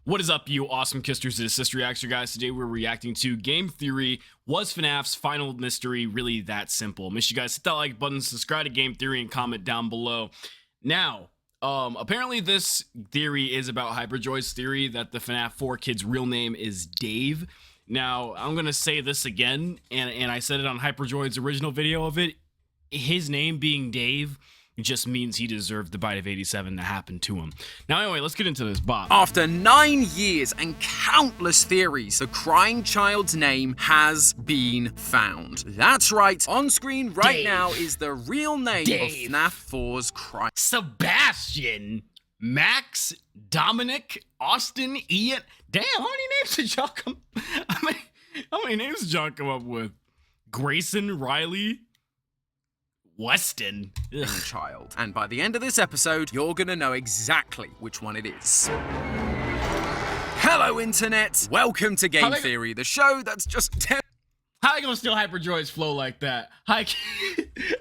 What is up, you awesome kisters? It is CistReactZ, guys. Today we're reacting to Game Theory. Was FNAF's final mystery really that simple? Make sure you guys hit that like button, subscribe to Game Theory, and comment down below. Now, apparently this theory is about Hyperjoy's theory that the FNAF 4 kid's real name is Dave. Now, I'm going to say this again, and I said it on Hyperjoy's original video of it. His name being Dave just means he deserved the bite of 87 to happen to him. Now, anyway, let's get into this bot. After 9 years and countless theories, the crying child's name has been found. That's right, on screen right Dave. Now is the real name Dave. of FNAF 4's crying. Sebastian, Max, Dominic, Austin, Ian. Damn, how many names did y'all come? How many names did y'all come up with? Grayson, Riley, Weston. Ugh. Child. And by the end of this episode, you're gonna know exactly which one it is. Hello, Internet! Welcome to Game Theory, the show that's just How are you gonna steal Hyperjoy's flow like that?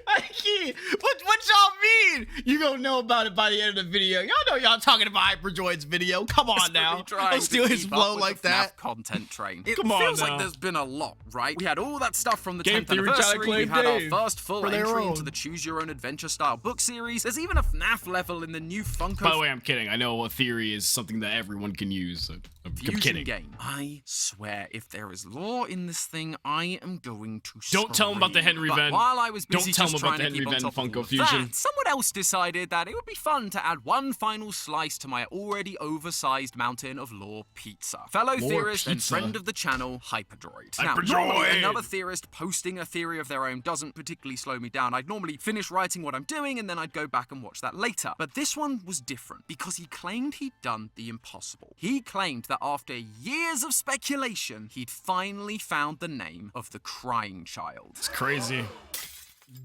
What y'all mean? You gonna know about it by the end of the video. Y'all know y'all talking about Hyperjoy's video. Come on now. Don't steal his flow like that. Content train. It Come on feels now. like there's been a lot, right? We had all that stuff from the Game 10th Theory trying to anniversary. claim We had our Dave first full for their entry own. into the Choose Your Own Adventure style book series. There's even a FNAF level in the new Funko By the way, I'm kidding. I know a theory is something that everyone can use. I'm Fusion kidding. game. I swear, if there is lore in this thing, I am going to Don't tell him about the scream. Henry But Venn. while I was busy Don't tell just him about trying the to Henry keep on Venn top of all Funko of Fusion. that, someone else decided that it would be fun to add one final slice to my already oversized mountain of lore pizza. Fellow More theorist and pizza. friend of the channel, Hyperdroid. Now, Hyperdroid! normally another theorist posting a theory of their own doesn't particularly slow me down. I'd normally finish writing what I'm doing and then I'd go back and watch that later. But this one was different because he claimed he'd done the impossible. He claimed that after years of speculation, he'd finally found the name of the crying child. It's crazy.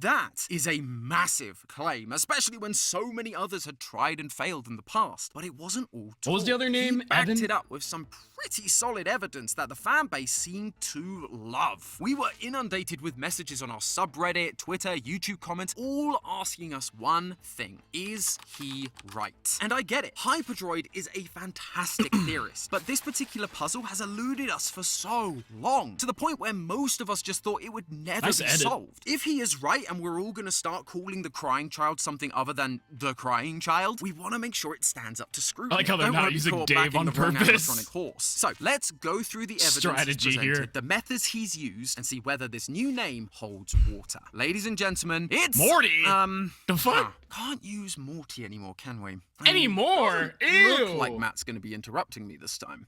That is a massive claim, especially when so many others had tried and failed in the past. But it wasn't all talk. What was the other name? He backed Evan? it up with some pretty solid evidence that the fan base seemed to love. We were inundated with messages on our subreddit, Twitter, YouTube comments, all asking us one thing. Is he right? And I get it. Hyperdroid is a fantastic theorist, but this particular puzzle has eluded us for so long, to the point where most of us just thought it would never Nice be edit. solved. If he is right and we're all gonna start calling the crying child something other than the crying child, we want to make sure it stands up to scrutiny. I like how they're Don't not wanna be using caught Dave back in on the wrong purpose. animatronic horse. So let's go through the evidence Strategy he's presented, here. the methods he's used, and see whether this new name holds water. Ladies and gentlemen, it's Morty? The fuck? Can't use Morty anymore, can we? Anymore? Look Ew. like Matt's gonna be interrupting me this time.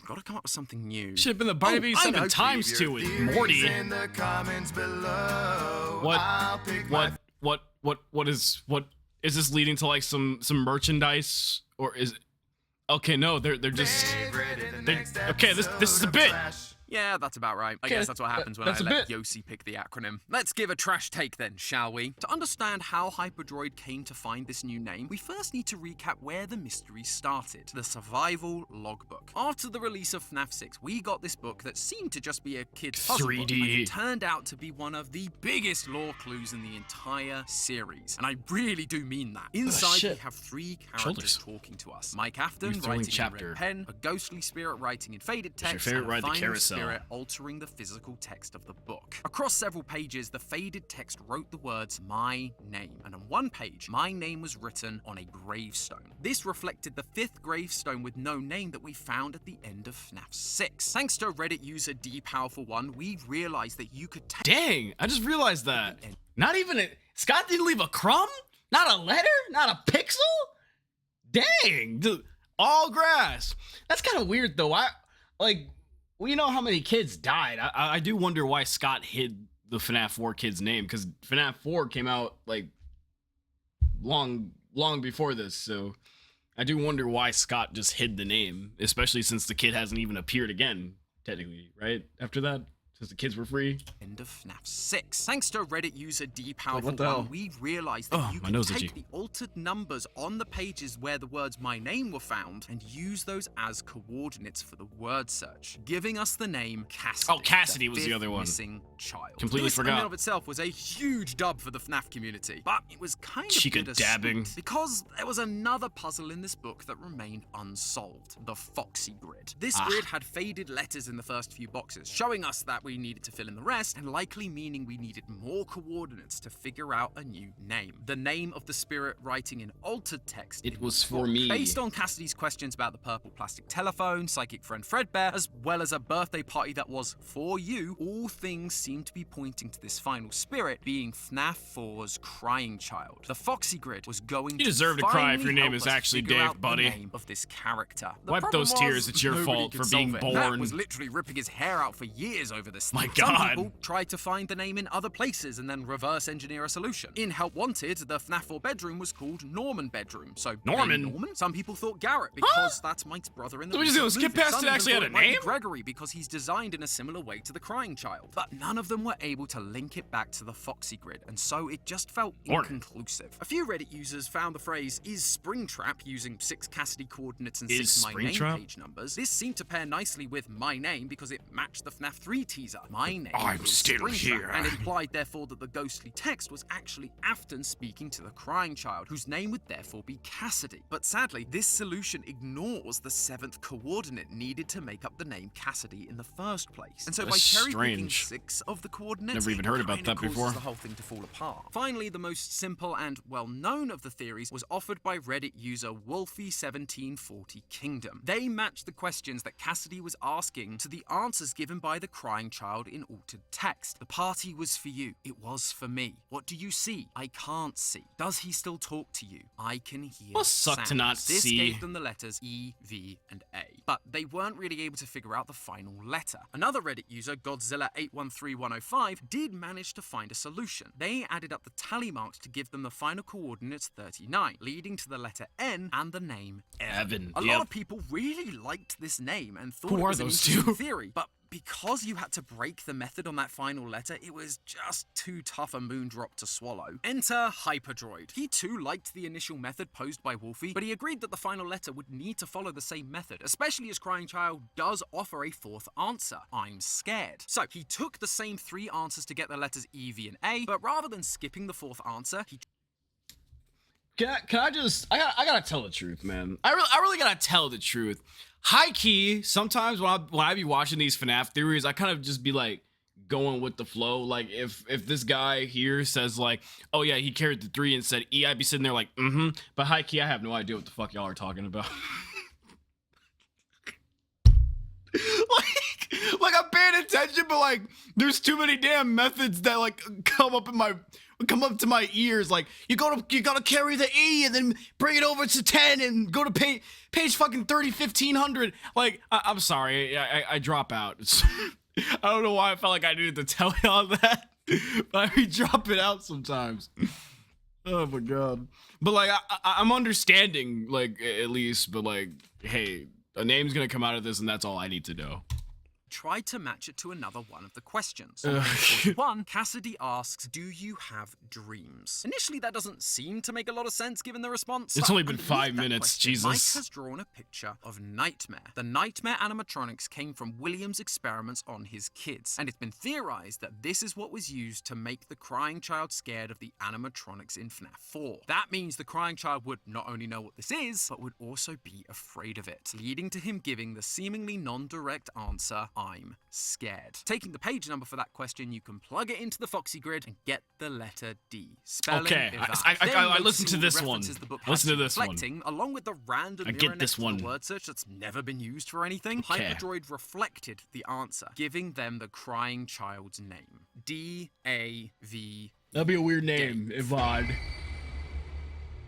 Gotta come up with something new. Should have been the bite of Oh, I 87 know. times Leave 2 your with Morty. In the comments below. I'll pick What is this leading to, like some merchandise, or is it? Okay, no, they're just favorite in the they- next okay, this is a episode bit. of Trash. Yeah, that's about right. I Okay, guess that's what happens when that's I a let bit. Yossi pick the acronym. Let's give a trash take then, shall we? To understand how Hyperdroid came to find this new name, we first need to recap where the mystery started. The survival logbook. After the release of FNAF 6, we got this book that seemed to just be a kid's puzzle book, 3D. and it turned out to be one of the biggest lore clues in the entire series. And I really do mean that. Inside, we shit. have three characters Shoulders. talking to us. Mike Afton You're throwing writing chapter. in red pen, a ghostly spirit writing in faded What's your text, favorite and a ride, the final carousel? spirit altering the physical text of the book. Across several pages, the faded text wrote the words "my name," and on one page, my name was written on a gravestone. This reflected the 5th gravestone with no name that we found at the end of FNAF 6. Thanks to Reddit user DPowerful1, we realized that you could take Dang, I just realized that. Not even a Scott didn't leave a crumb? Not a letter? Not a pixel? Dang, dude, all grass. That's kind of weird though. We know how many kids died. I do wonder why Scott hid the FNAF 4 kid's name, because FNAF 4 came out like long before this, so I do wonder why Scott just hid the name, especially since the kid hasn't even appeared again, technically, right? After that. Because the kids were free. End of FNAF 6. Thanks to Reddit user DPowerful1, what the hell? we realized that you my can nose take itchy. the altered numbers on the pages where the words "my name" were found and use those as coordinates for the word search, giving us the name Cassidy. Oh, Cassidy was the fifth other one. Missing child. Completely this, in forgot. and of itself was a huge dub for the FNAF community, but it was kind of Chica bittersweet dabbing. because there was another puzzle in this book that remained unsolved: the Foxy Grid. This grid had faded letters in the first few boxes, showing us that we needed to fill in the rest, and likely meaning we needed more coordinates to figure out a new name. The name of the spirit writing in altered text. It in was the for book. me. Based on Cassidy's questions about the purple plastic telephone, psychic friend Fredbear, as well as a birthday party that was for you, all things seem to be pointing to this final spirit being FNAF 4's crying child. The Foxy Grid was going You deserve to cry if your finally name help is us actually figure Dave, out the buddy. name of this character. The Wipe problem those was, tears, it's your nobody fault could for being solve it. Matt born. was literally ripping his hair out for years over this My thing. God. Some people tried to find the name in other places and then reverse engineer a solution. In Help Wanted, the FNAF 4 bedroom was called Norman Bedroom. So Norman? name Norman? Some people thought Garrett because that's Mike's brother in the So we just recent gonna skip movie. past Some it even actually had thought a it might be name? Gregory because he's designed in a similar way to the crying child. But none of them were able to link it back to the Foxy Grid, and so it just felt Morning. inconclusive. A few Reddit users found the phrase "is Springtrap" using 6 Cassidy coordinates and Is 6 my name Springtrap? page numbers. This seemed to pair nicely with my name because it matched the FNAF 3 teaser. My name I'm is still Springtrap, here. and implied therefore that the ghostly text was actually Afton speaking to the crying child, whose name would therefore be Cassidy. But sadly, this solution ignores the 7th coordinate needed to make up the name Cassidy in the first place. And so by That's cherry-picking strange. 6 of the coordinates, Never even heard it about kinda that causes before. the whole thing to fall apart. Finally, the most simple and well-known of the theories was offered by Reddit user Wolfie1740 Kingdom. They matched the questions that Cassidy was asking to the answers given by the crying child in altered text. The party was for you. It was for me. What do you see? I can't see. Does he still talk to you? I can hear Must suck to sounds. not This see. gave them the letters E, V, and A. But they weren't really able to figure out the final letter. Another Reddit user, Godzilla813105, did manage to find a solution. They added up the tally marks to give them the final coordinates 39, leading to the letter N and the name Evan. A lot yep. of people really liked this name and thought Who it are was an those interesting two? theory, but because you had to break the method on that final letter, it was just too tough a moondrop to swallow. Enter Hyperdroid. He too liked the initial method posed by Wolfie, but he agreed that the final letter would need to follow the same method, especially as Crying Child does offer a 4th answer: I'm scared. So he took the same 3 answers to get the letters E, V, and A, but rather than skipping the 4th answer, he Can I gotta tell the truth, man. I really gotta tell the truth. High key, sometimes when I be watching these FNAF theories, I kind of just be like going with the flow. Like if this guy here says like, oh yeah, he carried the 3 and said E, I'd be sitting there like, But high key, I have no idea what the fuck y'all are talking about. like I'm paying attention, but like there's too many damn methods that like come up to my ears. Like you gotta carry the E and then bring it over to 10 and go to page fucking 1500. Like I'm sorry, I drop out. I don't know why I felt like I needed to tell y'all that, but I be dropping out sometimes. Oh my god. But like I'm understanding, like at least, but like hey, a name's gonna come out of this and that's all I need to know. tried to match it to another one of the questions. On page 41, Cassidy asks, do you have dreams? Initially, that doesn't seem to make a lot of sense given the response. It's but only been underneath 5 that minutes, question, Jesus. Mike has drawn a picture of Nightmare. The Nightmare animatronics came from William's experiments on his kids, and it's been theorized that this is what was used to make the crying child scared of the animatronics in FNAF 4. That means the crying child would not only know what this is, but would also be afraid of it, leading to him giving the seemingly non-direct answer, I'm scared. Taking the page number for that question, you can plug it into the Foxy grid and get the letter D. Spelling Okay, I listened to this one. Listen to this one. Along with the random I mirror get next this to one. the word search that's never been used for anything, Okay. Hyperdroid reflected the answer, giving them the crying child's name. D-A-V. That'd be a weird name, Ivod.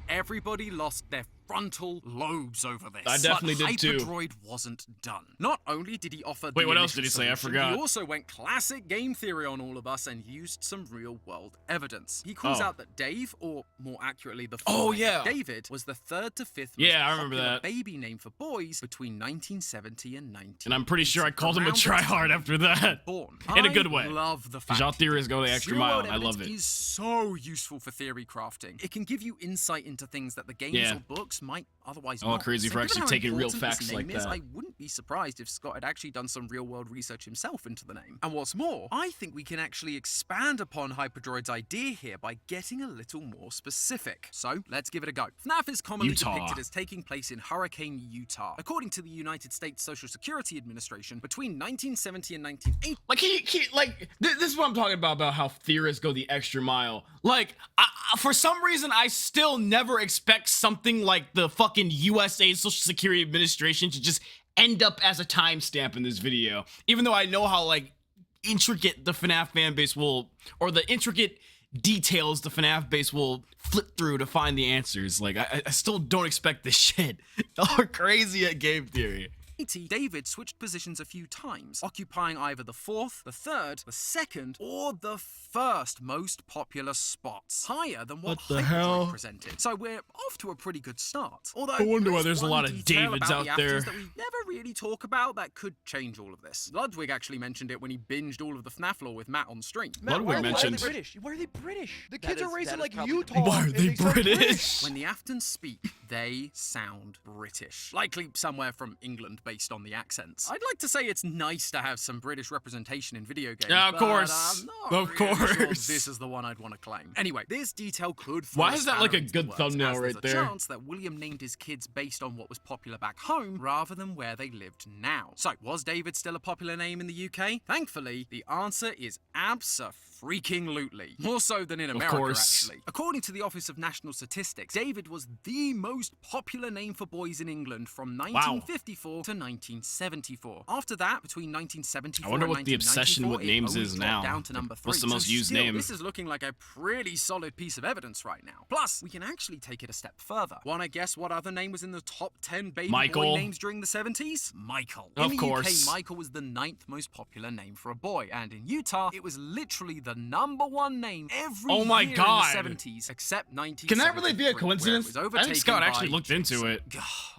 Everybody lost their frontal lobes over this. I definitely but did too. Hyperdroid wasn't done. Not only did he offer Wait, the what else did initial he say? I solution, forgot. He also went classic game theory on all of us and used some real-world evidence. He calls out that Dave, or more accurately, the full name David, was the 3rd to 5th most I remember popular that. baby name for boys between 1970 and 1980. And I'm pretty sure I called him a tryhard after that. Born. In a good way. I love the fact Y'all theorists go the extra mile, and I love it. Is so useful for theory crafting. It can give you insight into things that the games or books might otherwise not. Crazy for actually taking real facts like that. I wouldn't be surprised if Scott had actually done some real-world research himself into the name. And what's more, I think we can actually expand upon Hyperdroid's idea here by getting a little more specific. So, let's give it a go. FNAF is commonly depicted as taking place in Hurricane, Utah. According to the United States Social Security Administration, between 1970 and 1980... This is what I'm talking about how theorists go the extra mile. Like, for some reason, I still never expect something like the fucking USA Social Security Administration to just end up as a timestamp in this video. Even though I know how, like, intricate the FNAF fan base will, or the intricate details the FNAF base will flip through to find the answers. Like, I still don't expect this shit. Y'all are crazy at game theory. David switched positions a few times, occupying either the 4th, the 3rd, the 2nd, or the 1st most popular spots, higher than what Hyperdroid presented. So we're off to a pretty good start. Although I wonder why there's a lot of Davids out there that we never really talk about that could change all of this. Ludwig actually mentioned it when he binged all of the FNAF lore with Matt on stream. Ludwig mentioned. Why are they British? The kids are raised in like Utah. Why are they British? When the Aftons speak, they sound British. Likely somewhere from England based on the accents. I'd like to say it's nice to have some British representation in video games. Yeah, of course. Of course. Sure this is the one I'd want to claim. Anyway, this detail could Why is that like a good thumbnail right there? There's a chance that William named his kids based on what was popular back home rather than where they lived now. So, was David still a popular name in the UK? Thankfully, the answer is abso-freaking-lutely. More so than in America, actually. According to the Office of National Statistics, David was the most popular name for boys in England from 1954 to 1974. After that, between 1974 I wonder and what the obsession with names is now. Down to number 3. What's the most used name? This is looking like a pretty solid piece of evidence right now. Plus, we can actually take it a step further. Want to guess what other name was in the top 10 baby boy names during the 70s? Michael. In the UK, Michael was the 9th most popular name for a boy, and in Utah, it was literally the #1 name every year in the 70s, except 1973. Can that really be a coincidence? I think Scott actually looked into it.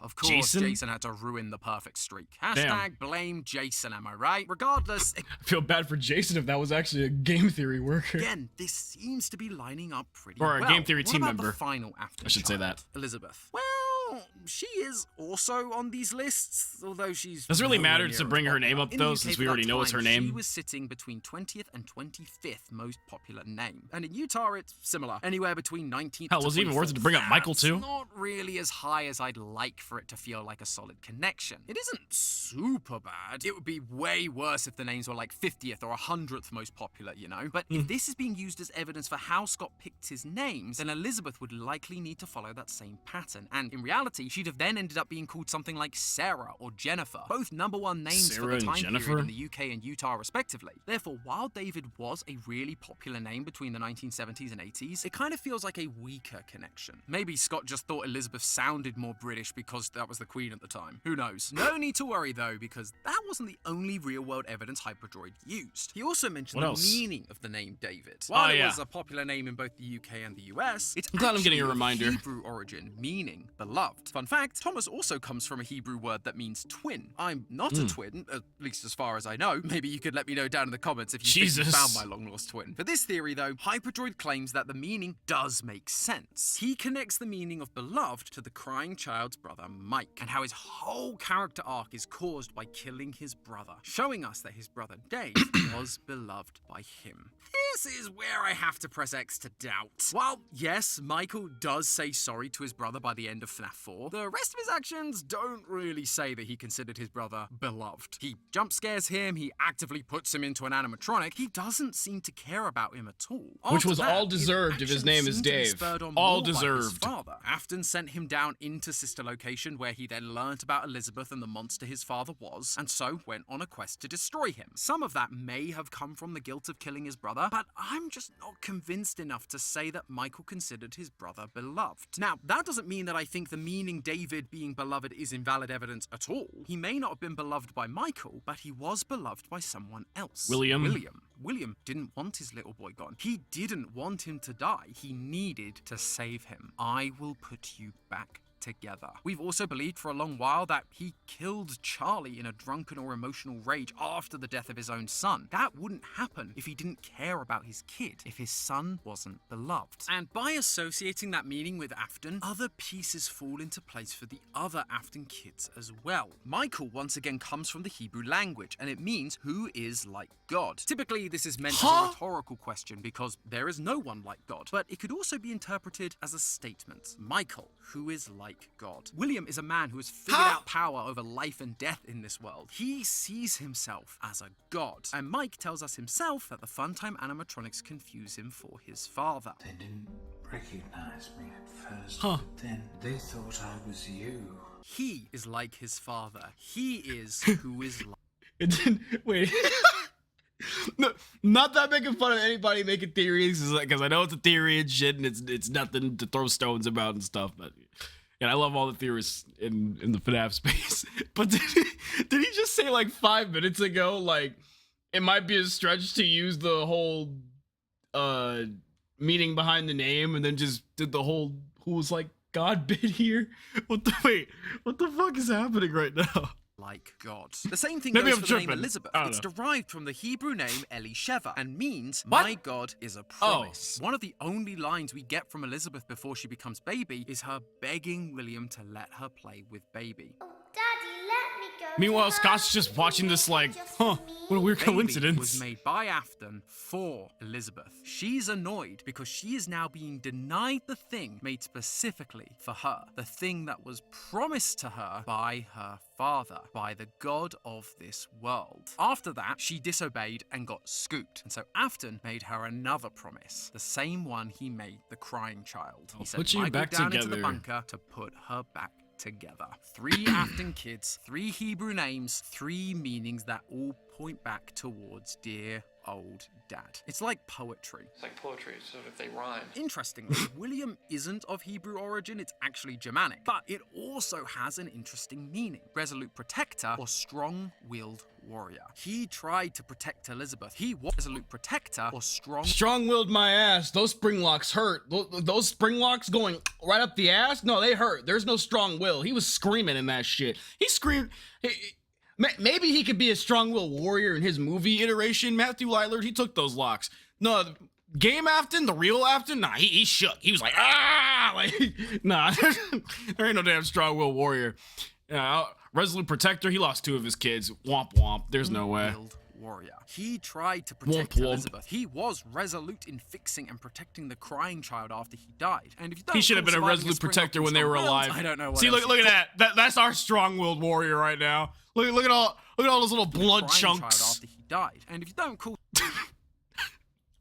Of course, Jason had to ruin the perfect streak. Hashtag blame Jason, am I right? Regardless, I feel bad for Jason if that was actually a game theory worker. Again, this seems to be lining up pretty well. Or a game theory team what about member. The final Afton I should say that. Elizabeth. Well, she is also on these lists, although she's... Does it really matter to bring her name up, though, since we already know it's her name? She was sitting between 20th and 25th most popular name. And in Utah, it's similar. Anywhere between 19th Hell, was it even worth it to bring up Michael, too? Not really as high as I'd like for it to feel like a solid connection. It isn't super bad. It would be way worse if the names were like 50th or 100th most popular, you know? But if this is being used as evidence for how Scott picked his names, then Elizabeth would likely need to follow that same pattern. And in reality, she'd have then ended up being called something like Sarah or Jennifer, both #1 names for the time period in the UK and Utah respectively. Therefore, while David was a really popular name between the 1970s and 80s, it kind of feels like a weaker connection. Maybe Scott just thought Elizabeth sounded more British because that was the Queen at the time. Who knows? No need to worry though, because that wasn't the only real-world evidence Hyperdroid used. He also mentioned the meaning of the name David. While it was a popular name in both the UK and the US, it's glad I'm getting a reminder. Hebrew origin, meaning beloved. Fun fact, Thomas also comes from a Hebrew word that means twin. I'm not a twin, at least as far as I know. Maybe you could let me know down in the comments if you think you found my long-lost twin. For this theory though, Hyperdroid claims that the meaning does make sense. He connects the meaning of beloved to the crying child's brother Mike, and how his whole character arc is caused by killing his brother, showing us that his brother Dave was beloved by him. This is where I have to press X to doubt. While, yes, Michael does say sorry to his brother by the end of FNAF 4, the rest of his actions don't really say that he considered his brother beloved. He jump scares him, he actively puts him into an animatronic, he doesn't seem to care about him at all. Which was all deserved if his name is Dave. All deserved. Afton sent him down into Sister Location, where he then learnt about Elizabeth and the monster his father was, and so went on a quest to destroy him. Some of that may have come from the guilt of killing his brother, but but I'm just not convinced enough to say that Michael considered his brother beloved. Now, that doesn't mean that I think the meaning David being beloved is invalid evidence at all. He may not have been beloved by Michael, but he was beloved by someone else. William didn't want his little boy gone. He didn't want him to die. He needed to save him. I will put you back together. We've also believed for a long while that he killed Charlie in a drunken or emotional rage after the death of his own son. That wouldn't happen if he didn't care about his kid, if his son wasn't beloved. And by associating that meaning with Afton, other pieces fall into place for the other Afton kids as well. Michael once again comes from the Hebrew language, and it means who is like God. Typically, this is meant as a rhetorical question because there is no one like God, but it could also be interpreted as a statement. Michael, who is like God. William is a man who has figured out power over life and death in this world. He sees himself as a god. And Mike tells us himself that the Funtime animatronics confuse him for his father. They didn't recognize me at first, but then they thought I was you. He is like his father. He is who is like... Wait. No, not that making fun of anybody making theories, because I know it's a theory and shit, and it's nothing to throw stones about and stuff, but... And I love all the theorists in the FNAF space. But did he just say like 5 minutes ago, like, it might be a stretch to use the whole meaning behind the name, and then just did the whole who was like God bit here? What the fuck is happening right now? Like God. The same thing Maybe goes I'm for the name tripping. Elizabeth. I don't It's know. derived from the Hebrew name Elisheva and means What? my God is a promise. One of the only lines we get from Elizabeth before she becomes baby is her begging William to let her play with baby. Oh, Daddy, let me go. Meanwhile, Scott's just watching this like, huh, what a weird Baby coincidence. was made by Afton for Elizabeth. She's annoyed because she is now being denied the thing made specifically for her, the thing that was promised to her by her father, by the God of this world. After that, she disobeyed and got scooped, and so Afton made her another promise, the same one he made the crying child. He put sent you Michael back down into together. the bunker to put her back together. 3 Afton kids, 3 Hebrew names, 3 meanings that all point back towards dear old dad. It's like poetry. It's like poetry, so if they rhyme. Interestingly, William isn't of Hebrew origin, it's actually Germanic, but it also has an interesting meaning. Resolute protector or strong-willed warrior. He tried to protect Elizabeth. He was resolute protector or Strong-willed my ass. Those spring locks hurt. Those spring locks going right up the ass? No, they hurt. There's no strong will. He was screaming in that shit. He screamed. Maybe he could be a strong-willed warrior in his movie iteration. Matthew Lillard, he took those locks. No, Game Afton, the real Afton, nah, he shook. He was like, ah! Like, nah, there ain't no damn strong-willed warrior. Resolute protector, he lost 2 of his kids. Womp womp. There's no way. Warrior. He tried to protect Womp womp. Elizabeth. He was resolute in fixing and protecting the crying child after he died. And if you don't He should have call been a surviving resolute spring protector lock when they were strong-willed, alive. I don't know what See, else look at that. That's our strong-willed warrior right now. Look at all those little blood crying chunks. child after he died. And if you don't call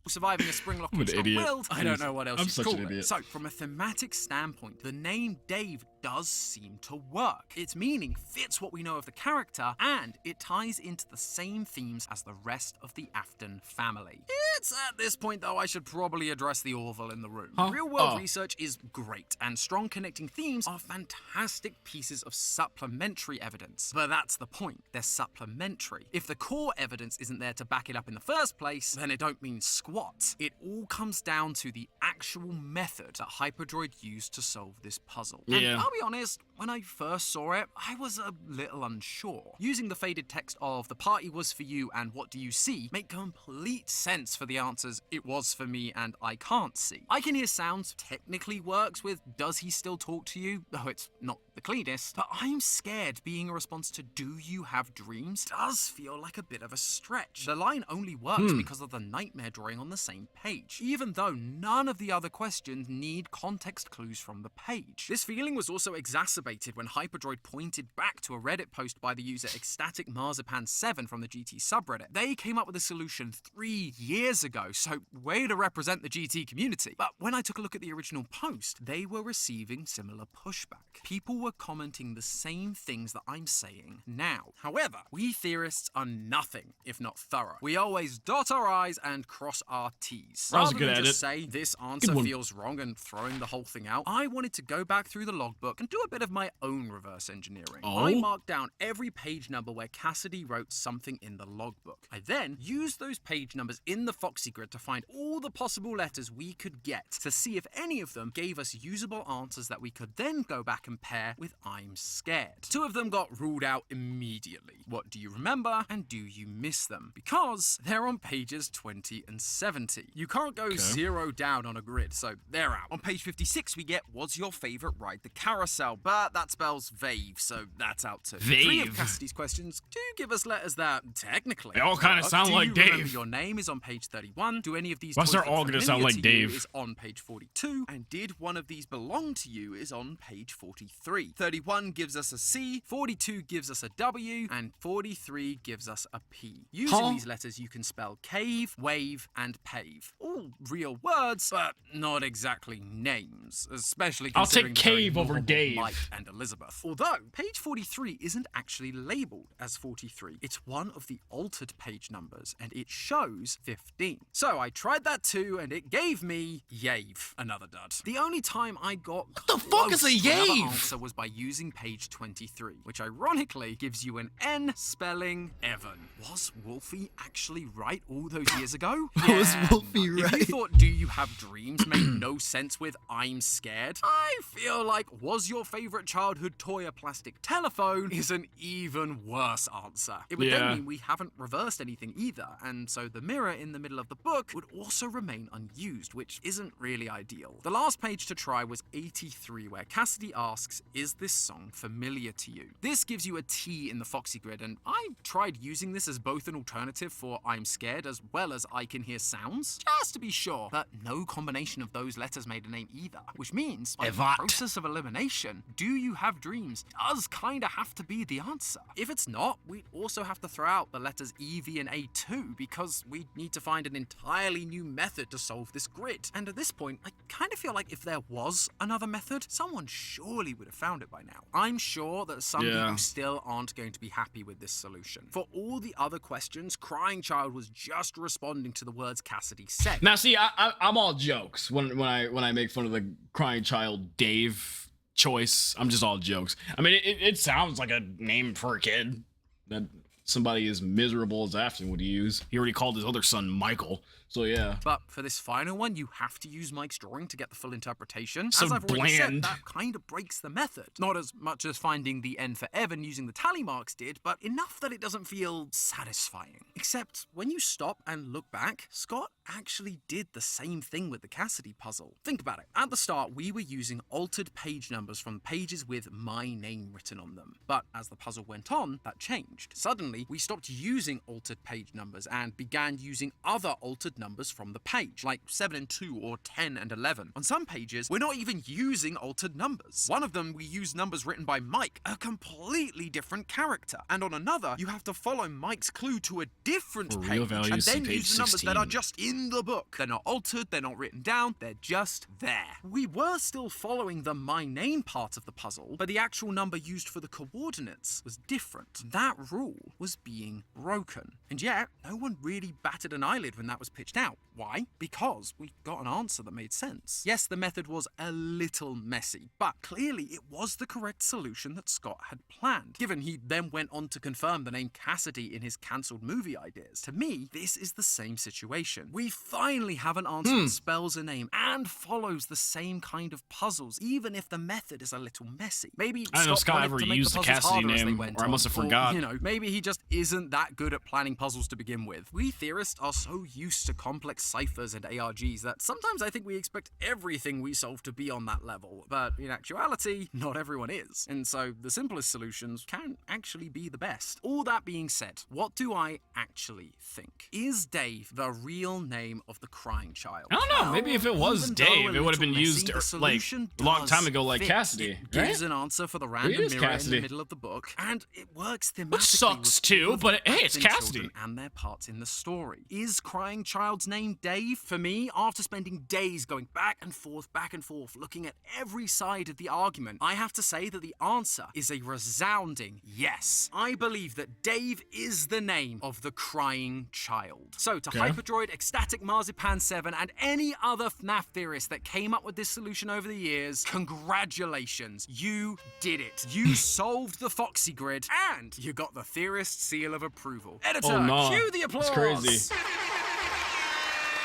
surviving a spring lock I'm an idiot. strong-willed, I don't know what else I'm you such call an it. idiot. So, from a thematic standpoint, the name Dave does seem to work. Its meaning fits what we know of the character, and it ties into the same themes as the rest of the Afton family. It's at this point, though, I should probably address the Orville in the room. Huh? Real-world Oh. research is great, and strong connecting themes are fantastic pieces of supplementary evidence. But that's the point. They're supplementary. If the core evidence isn't there to back it up in the first place, then it don't mean squat. It all comes down to the actual method that Hyperdroid used to solve this puzzle. And Yeah. I'll be honest, when I first saw it, I was a little unsure. Using the faded text of "the party was for you and what do you see" make complete sense for the answers "it was for me and I can't see." I Can Hear Sounds technically works with "does he still talk to you?" though it's not the cleanest, but I'm scared being a response to "do you have dreams?" does feel like a bit of a stretch. The line only works because of the nightmare drawing on the same page, even though none of the other questions need context clues from the page. This feeling was also exacerbated when Hyperdroid pointed back to a Reddit post by the user ecstaticmarzipan7 from the GT subreddit. They came up with a solution 3 years ago, so way to represent the GT community. But when I took a look at the original post, they were receiving similar pushback. People were were commenting the same things that I'm saying now. However, we theorists are nothing if not thorough. We always dot our I's and cross our T's. That was a Rather good than edit. just say this answer feels wrong and throwing the whole thing out, I wanted to go back through the logbook and do a bit of my own reverse engineering. Oh? I marked down every page number where Cassidy wrote something in the logbook. I then used those page numbers in the Foxy grid to find all the possible letters we could get to see if any of them gave us usable answers that we could then go back and pair with I'm scared. 2 of them got ruled out immediately. What do you remember and do you miss them? Because they're on pages 20 and 70. You can't go 0 down on a grid, so they're out. On page 56 we get what's your favorite ride the carousel, but that spells Vave, so that's out too. 3 of Vave. Cassidy's questions do give us letters that technically They all kind of work. sound Do like you remember Dave. Your name is on page 31. Do any of these Why's toys they're look all gonna sound familiar like to you Dave? is on page 42, and did one of these belong to you is on page 43. 31 gives us a C, 42 gives us a W, and 43 gives us a P. Using these letters you can spell cave, wave, and pave. All real words, but not exactly names, especially I'll take considering the very cave over normal Dave. Mike and Elizabeth. Although page 43 isn't actually labeled as 43. It's one of the altered page numbers, and it shows 15. So I tried that too, and it gave me Yave, another dud. The only time I got what the fuck is a Yave? answer was by using page 23, which ironically gives you an N spelling Evan. Was Wolfie actually right all those years ago? Was Wolfie If you right? thought Do You Have Dreams made no sense with I'm Scared, I feel like Was Your Favorite Childhood Toy a Plastic Telephone is an even worse answer. It would then mean we haven't reversed anything either, and so the mirror in the middle of the book would also remain unused, which isn't really ideal. The last page to try was 83, where Cassidy asks, is this song familiar to you? This gives you a T in the Foxy grid, and I tried using this as both an alternative for I'm Scared as well as I Can Hear Sounds, just to be sure, but no combination of those letters made a name either, which means by the process of elimination, Do You Have Dreams does kinda have to be the answer. If it's not, we'd also have to throw out the letters E, V, and A too, because we need to find an entirely new method to solve this grid. And at this point, I kind of feel like if there was another method, someone surely would have found it by now. I'm sure that some people still aren't going to be happy with this solution. For all the other questions, Crying Child was just responding to the words Cassidy said. Now, see, I'm all jokes when I make fun of the Crying Child Dave choice. I'm just all jokes. I mean, it sounds like a name for a kid that somebody as miserable as Afton would use. He already called his other son Michael, so yeah. But for this final one, you have to use Mike's drawing to get the full interpretation. So as I've already said, bland. that kind of breaks the method. Not as much as finding the N for Evan using the tally marks did, but enough that it doesn't feel satisfying. Except when you stop and look back, Scott actually did the same thing with the Cassidy puzzle. Think about it. At the start, we were using altered page numbers from pages with my name written on them. But as the puzzle went on, that changed. Suddenly, we stopped using altered page numbers and began using other altered numbers from the page, like 7 and 2 or 10 and 11. On some pages, we're not even using altered numbers. One of them, we use numbers written by Mike, a completely different character. And on another, you have to follow Mike's clue to a different For page, real values, and see then page use the numbers that are 16. just in the book. They're not altered, they're not written down, they're just there. We were still following the my name part of the puzzle, but the actual number used for the coordinates was different. That rule was being broken. And yet, no one really batted an eyelid when that was pitched out. Why? Because we got an answer that made sense. Yes, the method was a little messy, but clearly it was the correct solution that Scott had planned, given he then went on to confirm the name Cassidy in his cancelled movie ideas. To me, this is the same situation. We finally have an answer that spells a name and follows the same kind of puzzles, even if the method is a little messy. Maybe I don't know if Scott wanted ever to make used the puzzles Cassidy harder as they name, went or I on, must have forgot. You know, maybe he just isn't that good at planning puzzles to begin with. We theorists are so used to complex ciphers and ARGs that sometimes I think we expect everything we solve to be on that level, but in actuality, not everyone is. And so the simplest solutions can actually be the best. All that being said, what do I actually think? Is Dave the real name of the crying child? I don't know. Maybe if it was Even though Dave, a it would have been little used messy, the like solution a long time does ago, like fit. Cassidy, It gives right? an answer for the random is mirror in Cassidy. the middle of the book, and it works thematically sucks. parts too, but hey, it's Acting Cassidy. children and their parts in the story. Is crying child's name Dave? For me, after spending days going back and forth, looking at every side of the argument, I have to say that the answer is a resounding yes. I believe that Dave is the name of the crying child. So to Hyperdroid, Ecstatic Marzipan 7, and any other FNAF theorist that came up with this solution over the years, congratulations. You did it. You solved the Foxy Grid, and you got the theorist seal of approval. Editor, cue the applause. That's crazy.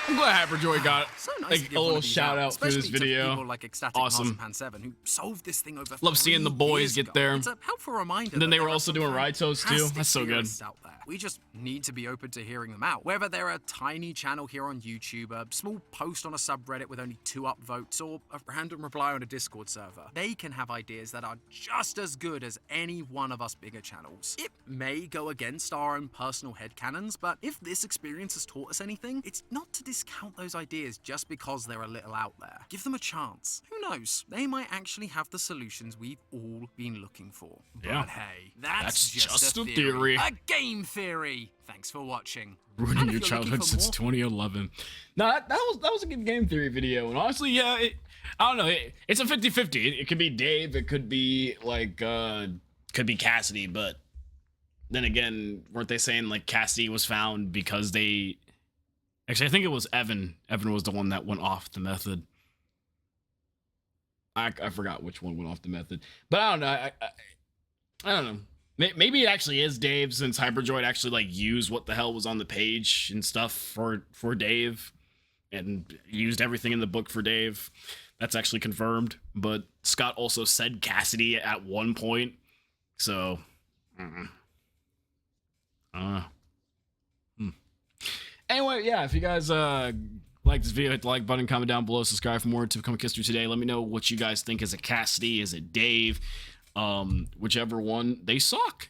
I'm glad Hyperdroid got So nice like to a give one little of these shout out for this especially to video. people like Ecstatic Awesome. Marzipan 7 who solved this thing over Love seeing the 3 boys years get ago. there. It's a helpful reminder. And then that they were there are also some doing Ritos too. fantastic That's so good. theorists out there. We just need to be open to hearing them out. Whether they're a tiny channel here on YouTube, a small post on a subreddit with only 2 upvotes, or a random reply on a Discord server, they can have ideas that are just as good as any one of us bigger channels. It may go against our own personal headcanons, but if this experience has taught us anything, it's not to discount those ideas just because they're a little out there. Give them a chance. Who knows? They might actually have the solutions we've all been looking for. Yeah. But hey, that's just a a theory. theory. A game theory. Thanks for watching. Ruining And your if you're looking childhood for since more- 2011. No, that was a good game theory video. And honestly, yeah, I don't know. It's a 50-50. It could be Dave. It could be like could be Cassidy. But then again, weren't they saying like Cassidy was found because they? Actually, I think it was Evan. Evan was the one that went off the method. I forgot which one went off the method. But I don't know. I don't know. Maybe it actually is Dave, since Hyperdroid actually like used what the hell was on the page and stuff for Dave, and used everything in the book for Dave. That's actually confirmed. But Scott also said Cassidy at one point, so Anyway, yeah, if you guys like this video, hit the like button, comment down below, subscribe for more to Become a Kister today. Let me know what you guys think. Is it Cassidy? Is it Dave? Whichever one, they suck.